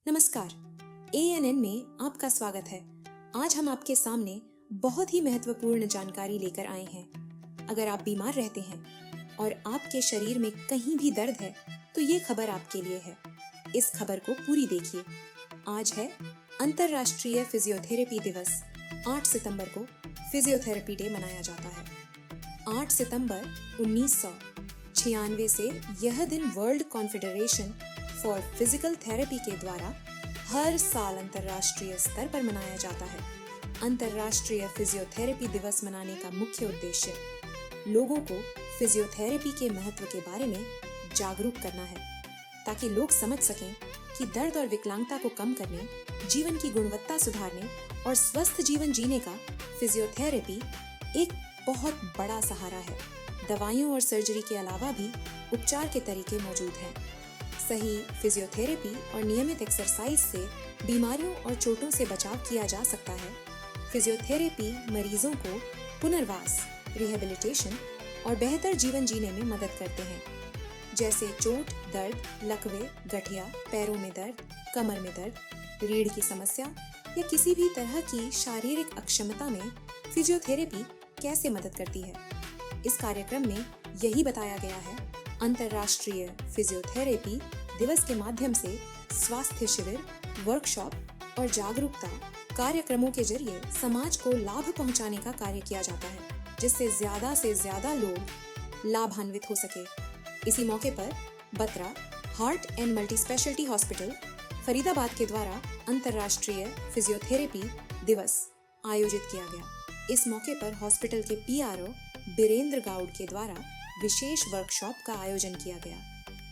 नमस्कार, ANN में आपका स्वागत है। आज हम आपके सामने बहुत ही महत्वपूर्ण जानकारी लेकर आए हैं। अगर आप बीमार रहते हैं और आपके शरीर में कहीं भी दर्द है, तो ये खबर आपके लिए है। इस खबर को पूरी देखिए। आज है अंतर्राष्ट्रीय फिजियोथेरेपी दिवस। 8 सितंबर को फिजियोथेरेपी डे मनाया जाता है। 8 सितंबर 1996 से यह दिन world confederation for physical therapy के द्वारा हर साल अंतर्राष्ट्रीय स्तर पर मनाया जाता है। अंतर्राष्ट्रीय फिजियोथेरेपी दिवस मनाने का मुख्य उद्देश्य लोगों को फिजियोथेरेपी के महत्व के बारे में जागरूक करना है, ताकि लोग समझ सकें कि दर्द और विकलांगता को कम करने, जीवन की गुणवत्ता सुधारने और स्वस्थ जीवन जीने का फिजियोथेरेपी एक बहुत बड़ा सहारा है। दवाइयों और सर्जरी के अलावा भी उपचार के तरीके मौजूद हैं। सही फिजियोथेरेपी और नियमित एक्सरसाइज से बीमारियों और चोटों से बचाव किया जा सकता है। फिजियोथेरेपी मरीजों को पुनर्वास, रिहेबिलिटेशन और बेहतर जीवन जीने में मदद करते हैं, जैसे चोट, दर्द, लकवे, गठिया, पैरों में दर्द, कमर में दर्द, रीढ़ की समस्या या किसी भी तरह की शारीरिक अक्षमता में फिजियोथेरेपी कैसे मदद करती है। इस कार्यक्रम में यही बताया गया है। अंतर्राष्ट्रीय फिजियोथेरेपी दिवस के माध्यम से स्वास्थ्य शिविर, वर्कशॉप और जागरूकता कार्यक्रमों के जरिए समाज को लाभ पहुंचाने का कार्य किया जाता है, जिससे ज्यादा से ज्यादा लोग लाभान्वित हो सके। इसी मौके पर Batra heart and multi speciality hospital Faridabad के द्वारा अंतर्राष्ट्रीय फिजियोथेरेपी दिवस आयोजित किया गया। इस मौके पर हॉस्पिटल के PRO बीरेंद्र गाउड के द्वारा विशेष वर्कशॉप का आयोजन किया गया,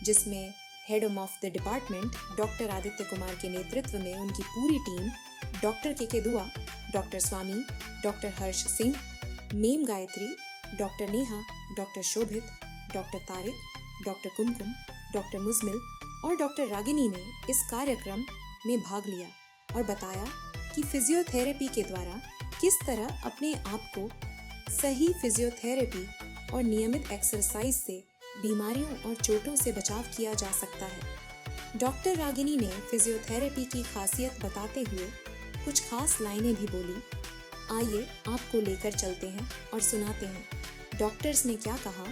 जिसमें head of the department doctor Aditya Kumar के नेतृत्व में उनकी पूरी team doctor K Dua, doctor Swami, doctor Harsh Singh, ma'am Gayatri, doctor Neha, doctor Shobhit, doctor Tariq, doctor Kumkum, doctor Muzammil और डॉक्टर रागिनी ने इस कार्यक्रम में भाग लिया और बताया कि फिजियोथेरेपी के द्वारा किस तरह अपने आप को सही फिजियोथेरेपी और नियमित एक्सरसाइज से बीमारियों और चोटों से बचाव किया जा सकता है। डॉक्टर रागिनी ने फिजियोथेरेपी की खासियत बताते हुए कुछ खास लाइनें भी बोली। आइए आपको लेकर चलते हैं और सुनाते हैं डॉक्टर्स ने क्या कहा।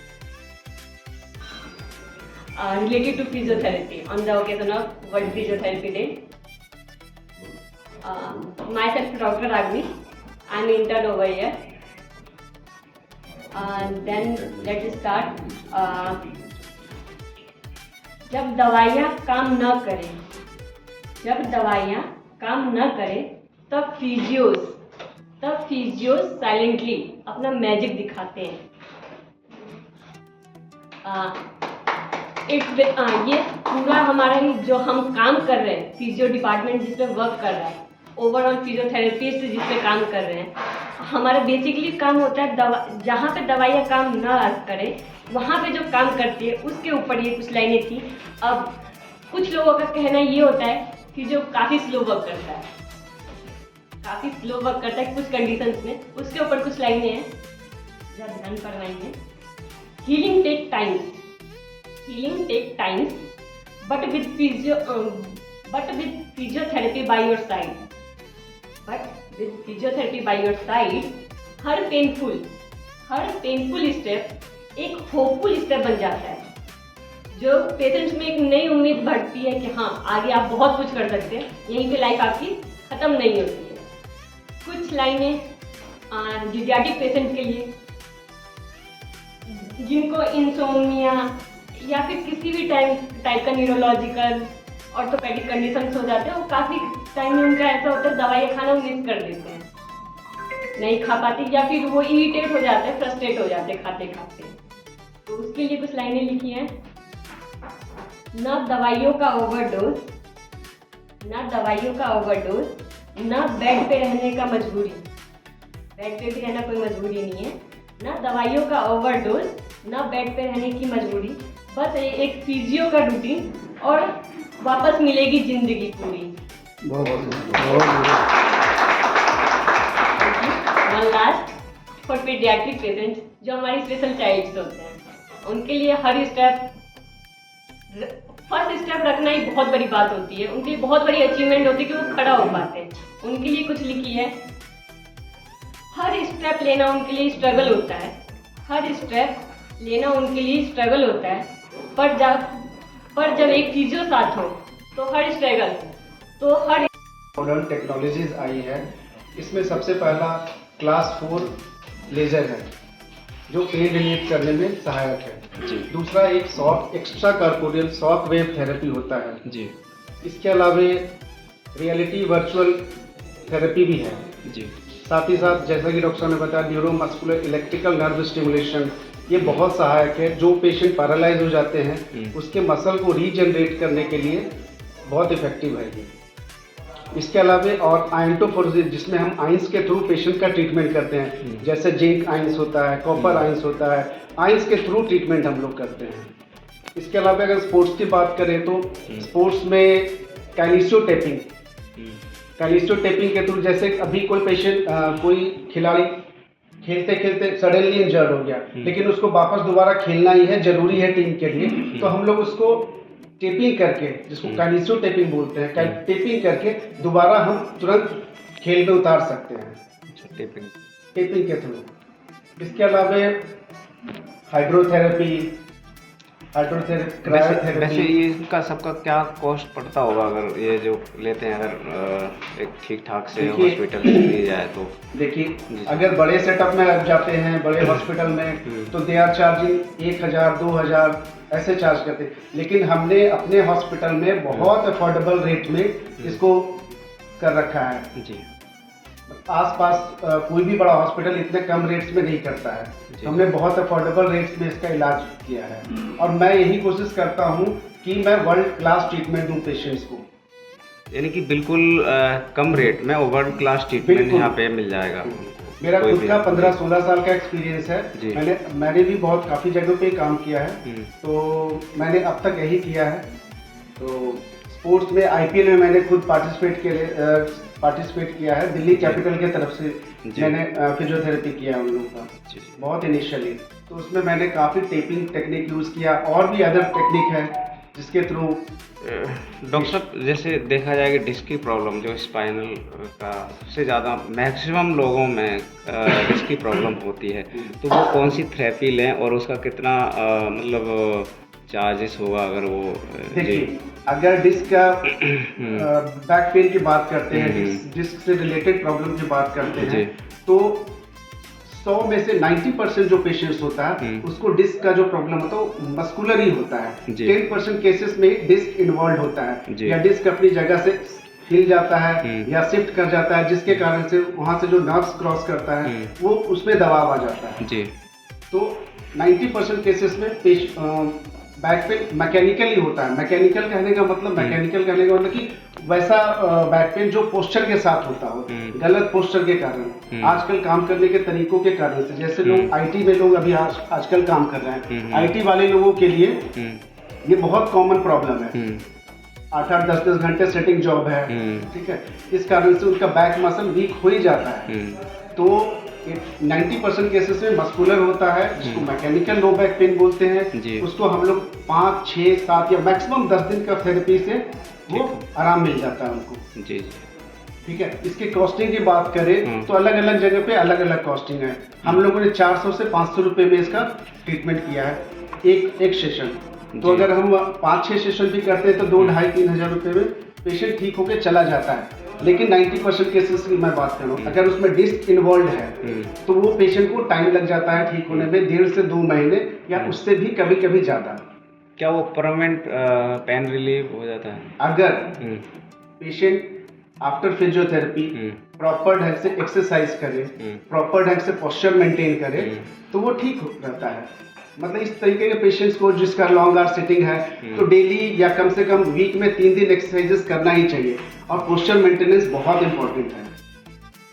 Related to physiotherapy on the occasion of World Physiotherapy Day. Myself Dr. Ragini, I am intern over here. Then let's start. जब दवाइयाँ काम न करें तब फिजियोस साइलेंटली अपना मैजिक दिखाते हैं। ये पूरा हमारा ही जो हम काम कर रहे हैं, फिजियो डिपार्टमेंट जिसमें वर्क कर रहा है, ओवरऑल फिजियोथेरेपिस्ट जिसमें काम कर रहे हैं, हमारा बेसिकली काम होता है जहाँ पे दवाइयाँ काम ना करे वहाँ पे जो काम करती है उसके ऊपर ये कुछ लाइनें थी। अब कुछ लोगों का कहना ये होता है कि जो काफ़ी स्लो वर्क करता है कुछ कंडीशंस में, उसके ऊपर कुछ लाइनें हैं, ज़रा ध्यान फरमाइए। Healing take times but with physiotherapy by your side हर पेनफुल स्टेप एक होपफुल स्टेप बन जाता है, जो पेशेंट्स में एक नई उम्मीद बढ़ती है कि हाँ आगे आप बहुत कुछ कर सकते हैं, यहीं पे लाइफ आपकी ख़त्म नहीं होती है। कुछ लाइनें जीडियाटिक पेशेंट के लिए, जिनको इंसोम्निया या फिर किसी भी टाइप का न्यूरोलॉजिकल ऑर्थोपेडिक कंडीशंस हो जाते हैं, वो काफ़ी टाइम में उनका ऐसा होता है दवाइयाँ खाना वो मिस कर देते हैं, नहीं खा पाते या फिर वो इरिटेट हो जाते हैं, फ्रस्ट्रेट हो जाते हैं खाते खाते। तो उसके लिए कुछ लाइनें लिखी हैं। ना दवाइयों का ओवरडोज, ना बेड पे रहने का मजबूरी, बेड पे भी रहना कोई मजबूरी नहीं है। ना दवाइयों का ओवरडोज, ना बेड पे रहने की मजबूरी, बस एक फिजियो का रूटीन और वापस मिलेगी जिंदगी पूरी। One last for paediatric patients, जो हमारी स्पेशल चाइल्ड्स होते हैं, उनके लिए हर स्टेप फर्स्ट स्टेप रखना ही बहुत बड़ी बात होती है, उनके लिए बहुत बड़ी अचीवमेंट होती है कि वो खड़ा हो पाते हैं। उनके लिए कुछ लिखी है, हर स्टेप लेना उनके लिए स्ट्रगल होता है, हर स्टेप लेना उनके लिए स्ट्रगल होता है, पर जब एक चीज़ों साथ हो तो हर स्ट्रगल, तो हर मॉडर्न टेक्नोलॉजीज आई है। इसमें सबसे पहला क्लास 4 लेज़र है जो पेन रिलीफ करने में सहायक है जी। दूसरा एक soft extra corporeal soft wave therapy होता है जी। इसके अलावा रियलिटी वर्चुअल थेरेपी भी है जी। साथ ही साथ जैसा कि डॉक्टर साहब ने बताया न्यूरोमस्कुलर इलेक्ट्रिकल नर्व स्टिमुलेशन, ये बहुत सहायक है। जो पेशेंट पैरालाइज हो जाते हैं उसके मसल को रीजनरेट करने के लिए बहुत इफेक्टिव है ये। इसके अलावा और आयंटोफोरेसिस, जिसमें हम आइंस के थ्रू पेशेंट का ट्रीटमेंट करते हैं, जैसे जिंक आइंस होता है, कॉपर आइंस होता है, आइंस के थ्रू ट्रीटमेंट हम लोग करते हैं। इसके अलावा अगर स्पोर्ट्स की बात करें तो स्पोर्ट्स में कैल्शियोटेपिंग के थ्रू, जैसे अभी कोई पेशेंट कोई खिलाड़ी खेलते खेलते सडनली इंजर्ड हो गया, लेकिन उसको वापस दोबारा खेलना ही है, जरूरी है टीम के लिए, तो हम लोग उसको टेपिंग करके, जिसको कैल्शियो टेपिंग बोलते हैं, टेपिंग करके दोबारा हम तुरंत खेल में उतार सकते हैं टेपिंग के थ्रू। इसके अलावा हाइड्रोथेरेपी, वैसे ये इनका सबका क्या कॉस्ट पड़ता होगा अगर ये जो लेते हैं, अगर एक ठीक ठाक से हॉस्पिटल से ली जाए तो? देखिए, अगर बड़े सेटअप में आप जाते हैं, बड़े हॉस्पिटल में, तो दे आर चार्जिंग 1000 2000 ऐसे चार्ज करते हैं, लेकिन हमने अपने हॉस्पिटल में बहुत अफोर्डेबल रेट में इसको कर रखा है जी। आसपास कोई भी बड़ा हॉस्पिटल इतने कम रेट्स में नहीं करता है, हमने बहुत अफोर्डेबल रेट्स में इसका इलाज किया है। और मैं यही कोशिश करता हूँ कि मैं वर्ल्ड क्लास ट्रीटमेंट दूँ पेशेंट्स को, यानी कि बिल्कुल कम रेट में वर्ल्ड क्लास ट्रीटमेंट यहाँ पे मिल जाएगा। मेरा खुद का 15-16 साल का एक्सपीरियंस है, मैंने भी बहुत काफ़ी जगहों पे काम किया है, तो मैंने अब तक यही किया है। तो स्पोर्ट्स में IPL में मैंने खुद पार्टिसिपेट किया है, दिल्ली कैपिटल के तरफ से मैंने फिजियोथेरेपी किया उन लोगों का बहुत इनिशियली, तो उसमें मैंने काफ़ी टेपिंग टेक्निक यूज़ किया, और भी अदर टेक्निक है जिसके थ्रू। डॉक्टर साहब, जैसे देखा जाए कि डिस्क की प्रॉब्लम जो स्पाइनल का सबसे ज़्यादा मैक्सिमम लोगों में डिस्क की प्रॉब्लम होती है, तो वो कौन सी थेरेपी लें और उसका कितना मतलब चार्जेस होगा अगर वो? देखिए, अगर डिस्क का बैक पेन की बात करते हैं, डिस्क से रिलेटेड प्रॉब्लम की बात करते हैं, तो 100 में से 90% जो पेशेंट्स होता है उसको डिस्क का जो प्रॉब्लम होता है वो मस्कुलर ही होता है। 10% केसेस में डिस्क इन्वॉल्व होता है, या डिस्क अपनी जगह से हिल जाता है या शिफ्ट कर जाता है, जिसके कारण से वहां से जो नर्व्स क्रॉस करता है वो उसमें दबाव आ जाता है। तो 90% केसेस में बैक पेन मैकेनिकली होता है। मैकेनिकल कहने का मतलब कि वैसा बैक पेन जो पोस्चर के साथ होता हो, गलत पोस्चर के कारण, आजकल काम करने के तरीकों के कारण से, जैसे लोग IT में लोग अभी आजकल काम कर रहे हैं, IT वाले लोगों के लिए ये बहुत कॉमन प्रॉब्लम है। 8-8 10-10 घंटे सेटिंग जॉब है, ठीक है, इस कारण से उनका बैक मसल वीक हो ही जाता है। तो 90% केसेस में मस्कुलर होता है, जिसको मैकेनिकल लो बैक पेन बोलते हैं। उसको हम लोग 5, 6, 7 या मैक्सिमम 10 दिन का थेरेपी से वो आराम मिल जाता है उनको जी। ठीक है, इसकी कॉस्टिंग की बात करें तो अलग अलग जगह पे अलग अलग कॉस्टिंग है। हम लोगों ने 400 से 500 रुपये में इसका ट्रीटमेंट किया है एक सेशन। तो अगर हम 5-6 सेशन भी करते हैं तो 2-2,5-3 हज़ार रुपये में पेशेंट ठीक होकर चला जाता है। लेकिन 90% केसेस की मैं बात करूँ, अगर उसमें डिस्क इन्वॉल्व है तो वो पेशेंट को टाइम लग जाता है ठीक होने में, 1.5 से 2 महीने या उससे भी कभी कभी ज़्यादा। क्या वो परमानेंट पेन रिलीव हो जाता है? अगर पेशेंट आफ्टर फिजियोथेरेपी प्रॉपर ढंग से एक्सरसाइज करे, प्रॉपर ढंग से पोस्चर मेंटेन करे, तो वो ठीक रहता है। मतलब इस तरीके के पेशेंट्स को जिसका लॉन्ग आवर सिटिंग है, तो डेली या कम से कम वीक में 3 दिन एक्सरसाइजेस करना ही चाहिए। और पोस्चर मेंटेनेंस बहुत इंपॉर्टेंट है,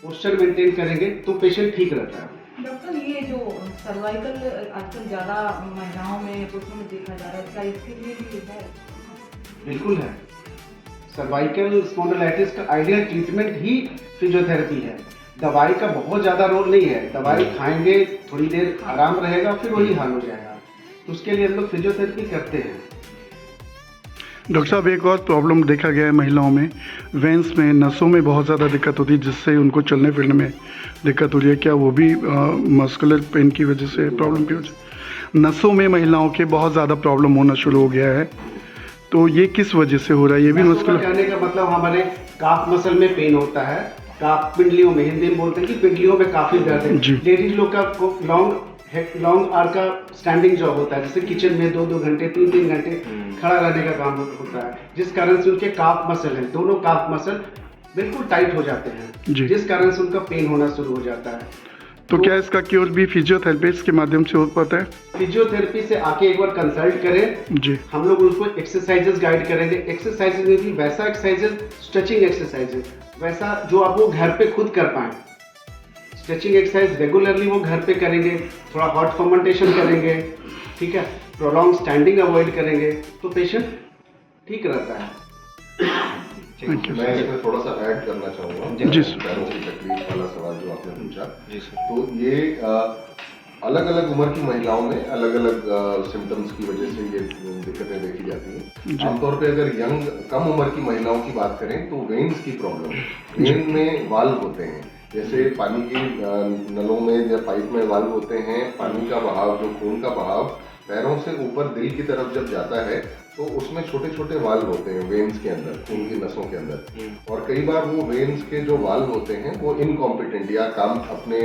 पोस्चर मेंटेन करेंगे तो पेशेंट ठीक रहता है। डॉक्टर, ये जो सर्वाइकल आजकल ज़्यादा महिलाओं में पुरुषों में देखा जा रहा है, क्या इसके लिए भी है? बिल्कुल है। सर्वाइकल स्पॉन्डिलाइटिस का आइडियल ट्रीटमेंट ही फिजियोथेरेपी है। दवाई का बहुत ज़्यादा रोल नहीं है, दवाई खाएंगे थोड़ी देर आराम रहेगा फिर वही हाल हो जाएगा, तो उसके लिए हम लोग फिजियोथेरेपी करते हैं। डॉक्टर साहब, एक और प्रॉब्लम देखा गया है महिलाओं में, वेंस में, नसों में बहुत ज़्यादा दिक्कत होती है, जिससे उनको चलने फिरने में दिक्कत हो रही है। क्या वो भी मस्कुलर पेन की वजह से प्रॉब्लम की वजह से? नसों में महिलाओं के बहुत ज़्यादा प्रॉब्लम होना शुरू हो गया है, तो ये किस वजह से हो रहा है? ये भी मस्कुलर कहने का मतलब हमारे काफ मसल में पेन होता है, काफ पिंडलियों में, हिंदी में बोलते हैं कि पिंडलियों में काफी दर्द है। लेडीज लोग का लॉन्ग आर का स्टैंडिंग जॉब होता है, जैसे किचन में 2-2 घंटे 3-3 घंटे खड़ा रहने का काम होता है, जिस कारण से उनके काफ मसल है, दोनों काफ मसल बिल्कुल टाइट हो जाते हैं, जिस कारण से उनका पेन होना शुरू हो जाता है। तो क्या इसका क्योर भी फिजियोथेरेपिस्ट के माध्यम से हो पाता है? फिजियोथेरेपी से आके एक बार कंसल्ट करें जी, हम लोग उनको एक्सरसाइजेस गाइड करेंगे। एक्सरसाइजेस में भी वैसा एक्सरसाइजेस, स्ट्रेचिंग एक्सरसाइजेस वैसा जो आप वो घर पे खुद कर पाएं। स्ट्रेचिंग एक्सरसाइज रेगुलरली वो घर पे करेंगे, थोड़ा हॉट फर्मेंटेशन करेंगे, ठीक है, प्रोलॉन्ग स्टैंडिंग अवॉइड करेंगे, तो पेशेंट ठीक रहता है। मैं इसमें थोड़ा सा ऐड करना चाहूँगा जी पैरों की तकलीफ वाला सवाल जो आपने पूछा। तो ये अलग अलग उम्र की महिलाओं में अलग अलग सिम्टम्स की वजह से ये दिक्कतें देखी जाती हैं। आमतौर पे अगर यंग कम उम्र की महिलाओं की बात करें तो वेन्स की प्रॉब्लम, वेन में वाल्व होते हैं, जैसे पानी की नलों में या पाइप में वाल्व होते हैं, पानी का बहाव, जो खून का बहाव पैरों से ऊपर दिल की तरफ जब जाता है तो उसमें छोटे छोटे वाल्व होते हैं वेन्स के अंदर, खून की नसों के अंदर, और कई बार वो वेन्स के जो वाल्व होते हैं वो इनकॉम्पिटेंट या काम अपने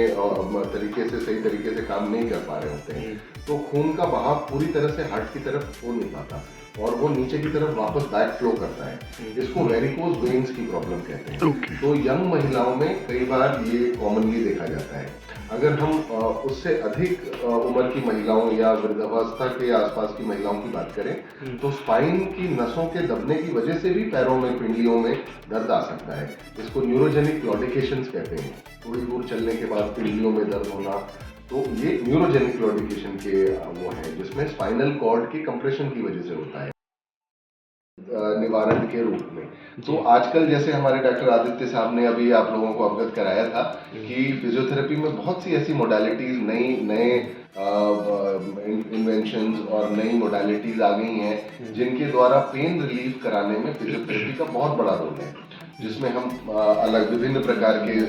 तरीके से, सही तरीके से काम नहीं कर पा रहे होते हैं, तो खून का बहाव पूरी तरह से हार्ट की तरफ हो नहीं पाता और वो नीचे की तरफ वापस बैक फ्लो करता है। इसको वेरिकोज वेन्स की प्रॉब्लम कहते हैं। तो यंग महिलाओं में कई बार ये कॉमनली देखा जाता है। अगर हम उससे अधिक उम्र की महिलाओं या वृद्धावस्था के आसपास की महिलाओं की बात करें तो स्पाइन की नसों के दबने की वजह से भी पैरों में, पिंडलियों में दर्द आ सकता है। इसको न्यूरोजेनिक क्लॉडिकेशंस कहते हैं। थोड़ी दूर चलने के बाद पिंडलियों में दर्द होना, तो ये न्यूरोजेनिक क्लॉडिकेशन के वो है, जिसमें स्पाइनल कॉर्ड की कंप्रेशन की वजह से होता है निवारण के रूप में। तो आजकल जैसे हमारे डॉक्टर आदित्य साहब ने अभी आप लोगों को अवगत कराया था कि फिजियोथेरेपी में बहुत सी ऐसी मोडालिटीज, नए इन्वेंशंस और नई मोडालिटीज आ गई हैं जिनके द्वारा पेन रिलीफ कराने में फिजियोथेरेपी का बहुत बड़ा रोल है, जिसमें हम अलग विभिन्न प्रकार के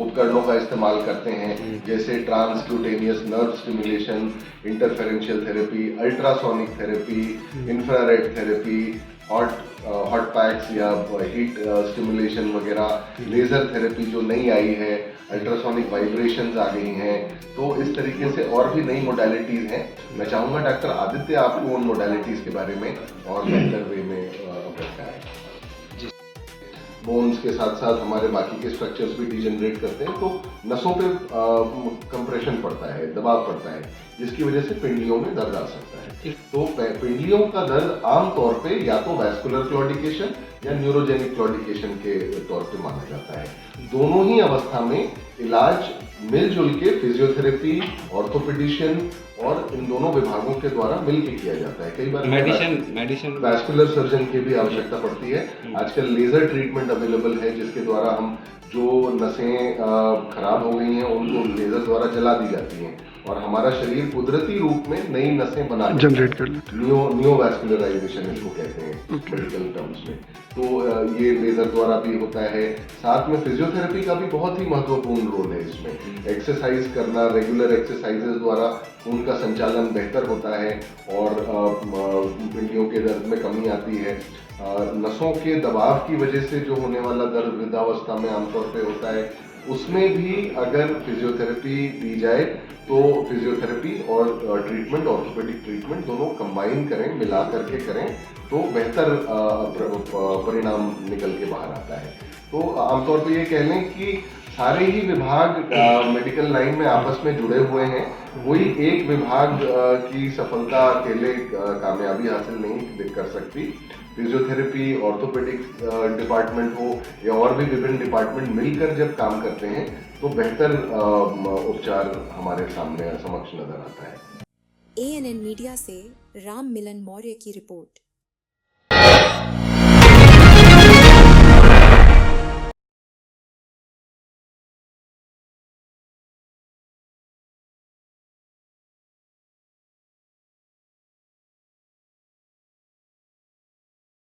उपकरणों का इस्तेमाल करते हैं, जैसे transcutaneous nerve stimulation, इंटरफेरेंशियल therapy, ultrasonic therapy, infrared therapy, hot PACS या हीट स्टिमुलेशन वगैरह, लेजर थेरेपी जो नई आई है, अल्ट्रासोनिक वाइब्रेशंस आ गई हैं। तो इस तरीके से और भी नई मोडालिटीज़ हैं। मैं चाहूँगा डॉक्टर आदित्य आपको उन मोडालिटीज़ के बारे में और बेहतर वे में अवगत कराएं। बोन्स के साथ साथ हमारे बाकी के स्ट्रक्चर्स भी डिजेनरेट करते हैं, तो नसों पे कंप्रेशन पड़ता है, दबाव पड़ता है, जिसकी वजह से पिंडलियों में दर्द आ सकता है। तो पिंडलियों का दर्द आमतौर पे या तो वैस्कुलर क्लॉडिकेशन या न्यूरोजेनिक क्लॉडिकेशन के तौर पे माना जाता है। दोनों ही अवस्था में इलाज मिलजुल के फिजियोथेरेपी, ऑर्थोपेडिशियन और इन दोनों विभागों के द्वारा मिलकर किया जाता है। कई बार मेडिसिन वैस्कुलर सर्जन की भी आवश्यकता पड़ती है। आजकल लेजर ट्रीटमेंट अवेलेबल है, जिसके द्वारा हम जो नसें खराब हो गई हैं उनको लेजर द्वारा जला दी जाती हैं और हमारा शरीर कुदरती रूप में नई नसें बना जनरेट कर लेता है। नियोवैस्कुलराइजेशन इसको कहते हैं मेडिकल टर्म्स में। तो ये लेजर द्वारा भी होता है। साथ में फिजियोथेरेपी का भी बहुत ही महत्वपूर्ण रोल है इसमें। एक्सरसाइज करना, रेगुलर एक्सरसाइजेज द्वारा खून का संचालन बेहतर होता है और पिंडलियों के दर्द में कमी आती है। नसों के दबाव की वजह से जो होने वाला दर्द वृद्धावस्था में आमतौर पे होता है, उसमें भी अगर फिजियोथेरेपी दी जाए तो फिजियोथेरेपी और ट्रीटमेंट, ऑर्थोपेडिक ट्रीटमेंट दोनों कंबाइन करें, मिला करके करें तो बेहतर परिणाम निकल के बाहर आता है। तो आमतौर पे ये कह लें कि सारे ही विभाग मेडिकल लाइन में आपस में जुड़े हुए हैं। कोई एक विभाग की सफलता अकेले कामयाबी हासिल नहीं कर सकती। फिजियोथेरेपी, ऑर्थोपेडिक डिपार्टमेंट हो या और भी विभिन्न डिपार्टमेंट मिलकर जब काम करते हैं तो बेहतर उपचार हमारे सामने समक्ष नजर आता है। ANN मीडिया से राम मिलन मौर्य की रिपोर्ट।